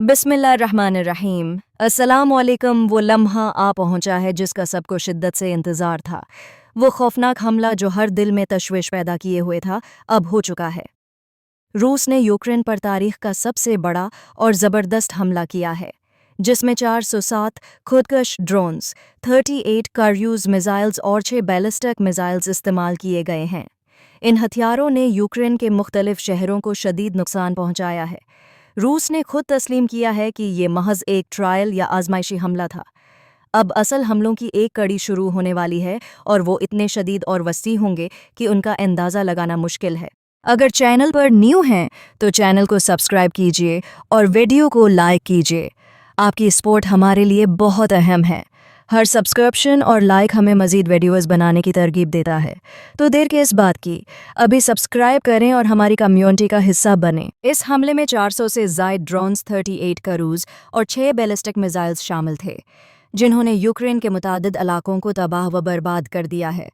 बिस्मिल्लाहिर्रहमानिर्रहीम। अस्सलामुअलैकुम। वो लम्हा आ पहुंचा है जिसका सबको शिद्दत से इंतज़ार था। वो खौफनाक हमला जो हर दिल में तशवीश पैदा किए हुए था, अब हो चुका है। रूस ने यूक्रेन पर तारीख का सबसे बड़ा और ज़बरदस्त हमला किया है, जिसमें 407 खुदकश ड्रोन्स, 38 क्रूज़ मिसाइल्स और 6 बैलिस्टिक मिसाइल्स इस्तेमाल किए गए हैं। इन हथियारों ने यूक्रेन के मुख्तलिफ शहरों को शदीद नुकसान पहुंचाया है। रूस ने खुद तस्लीम किया है कि ये महज एक ट्रायल या आजमाइशी हमला था। अब असल हमलों की एक कड़ी शुरू होने वाली है और वो इतने शदीद और वसी होंगे कि उनका अंदाज़ा लगाना मुश्किल है। अगर चैनल पर न्यू हैं तो चैनल को सब्सक्राइब कीजिए और वीडियो को लाइक कीजिए। आपकी सपोर्ट हमारे लिए बहुत अहम है। हर सब्सक्रिप्शन और लाइक हमें मज़ीद वीडियोज़ बनाने की तरगीब देता है, तो देर किस बात की, अभी सब्सक्राइब करें और हमारी कम्युनिटी का हिस्सा बनें। इस हमले में 400 से ज़ायद ड्रोन्स, 38 क्रूज़ और 6 बैलिस्टिक मिसाइल्स शामिल थे, जिन्होंने यूक्रेन के मुतादिद इलाकों को तबाह व बर्बाद कर दिया है।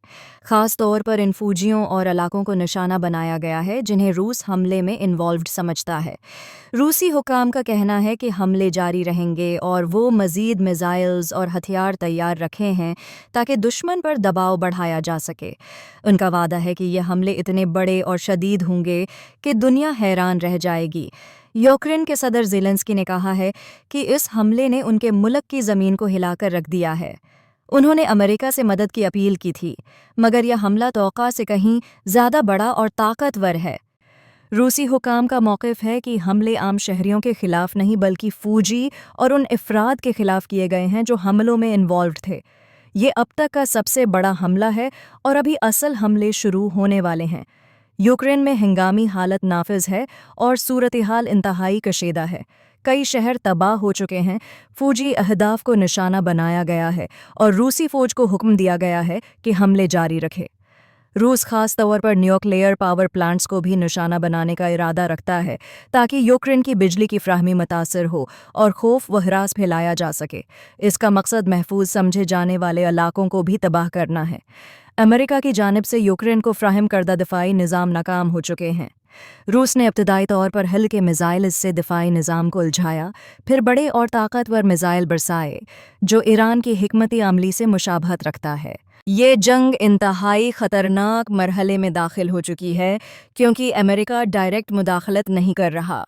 ख़ास तौर पर इन फौजियों और इलाकों को निशाना बनाया गया है जिन्हें रूस हमले में इन्वॉल्व्ड समझता है। रूसी हुकाम का कहना है कि हमले जारी रहेंगे और वो मज़ीद मिसाइल्स और हथियार तैयार रखे हैं ताकि दुश्मन पर दबाव बढ़ाया जा सके। उनका वादा है कि ये हमले इतने बड़े और शदीद होंगे कि दुनिया हैरान रह जाएगी। यूक्रेन के सदर ज़ेलेंस्की ने कहा है कि इस हमले ने उनके मुल्क की ज़मीन को हिलाकर रख दिया है। उन्होंने अमेरिका से मदद की अपील की थी, मगर यह हमला तौक़ा से कहीं ज़्यादा बड़ा और ताकतवर है। रूसी हुकाम का मौक़िफ़ है कि हमले आम शहरियों के ख़िलाफ़ नहीं बल्कि फ़ौजी और उन अफ़राद के ख़िलाफ़ किए गए हैं जो हमलों में इन्वॉल्व्ड थे। ये अब तक का सबसे बड़ा हमला है और अभी असल हमले शुरू होने वाले हैं। यूक्रेन में हंगामी हालत नाफिज है और सूरत-ए-हाल इंतहाई कशीदा है। कई शहर तबाह हो चुके हैं, फ़ौजी अहदाफ को निशाना बनाया गया है और रूसी फ़ौज को हुक्म दिया गया है कि हमले जारी रखे। रूस खास तौर पर न्यूक्लियर पावर प्लांट्स को भी निशाना बनाने का इरादा रखता है ताकि यूक्रेन की बिजली की फ्राहमी मुतासर हो और खौफ व हरास फैलाया जा सके। इसका मकसद महफूज समझे जाने वाले इलाकों को भी तबाह करना है। अमेरिका की जानिब से यूक्रेन को फ्राहम करदा दिफाई निज़ाम नाकाम हो चुके हैं। रूस ने इब्तदाई तौर पर हल्के मिसाइल से दिफाई निज़ाम को उलझाया, फिर बड़े और ताकतवर मिसाइल बरसाए, जो ईरान की हिकमती अमली से मुशाबहत रखता है। ये जंग इंतहाई ख़तरनाक मरहले में दाखिल हो चुकी है क्योंकि अमेरिका डायरेक्ट मुदाखलत नहीं कर रहा।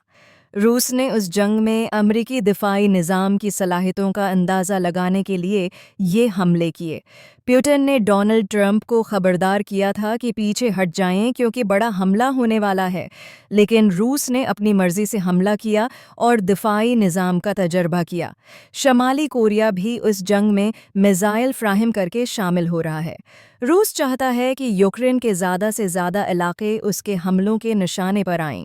रूस ने उस जंग में अमरीकी दिफाई निज़ाम की सलाहियतों का अंदाज़ा लगाने के लिए ये हमले किए। पुतिन ने डोनाल्ड ट्रंप को ख़बरदार किया था कि पीछे हट जाएं क्योंकि बड़ा हमला होने वाला है, लेकिन रूस ने अपनी मर्ज़ी से हमला किया और दिफाई निज़ाम का तजर्बा किया। शमाली कोरिया भी उस जंग में मिसाइल फ्राहम करके शामिल हो रहा है। रूस चाहता है कि यूक्रेन के ज़्यादा से ज़्यादा इलाके उसके हमलों के निशाने पर आएं।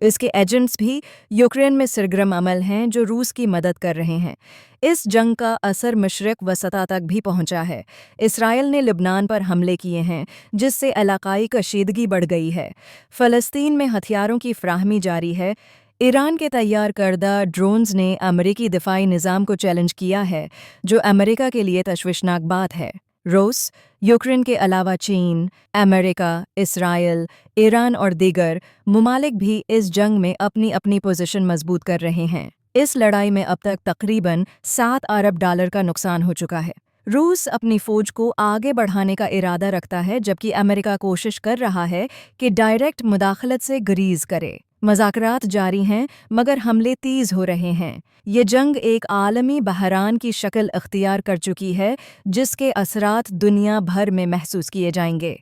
इसके एजेंट्स भी यूक्रेन में सरगर्म अमल हैं जो रूस की मदद कर रहे हैं। इस जंग का असर मशरिक़ वसता तक भी पहुंचा है। इसराइल ने लिबनान पर हमले किए हैं, जिससे इलाकाई कशीदगी बढ़ गई है। फ़लस्तीन में हथियारों की फ्राहमी जारी है। ईरान के तैयार करदा ड्रोन्स ने अमरीकी दिफाई निज़ाम को चैलेंज किया है, जो अमेरिका के लिए तशवीशनाक बात है। रूस, यूक्रेन के अलावा चीन, अमेरिका, इसराइल, ईरान और दीगर ममालिक भी इस जंग में अपनी अपनी पोजीशन मजबूत कर रहे हैं। इस लड़ाई में अब तक तकरीबन $7 अरब का नुकसान हो चुका है। रूस अपनी फ़ौज को आगे बढ़ाने का इरादा रखता है, जबकि अमेरिका कोशिश कर रहा है कि डायरेक्ट मुदाखलत से गुरेज़ करे। मज़ाकरात जारी हैं, मगर हमले तेज़ हो रहे हैं। ये जंग एक आलमी बहरान की शक्ल अख्तियार कर चुकी है, जिसके असरात दुनिया भर में महसूस किए जाएंगे।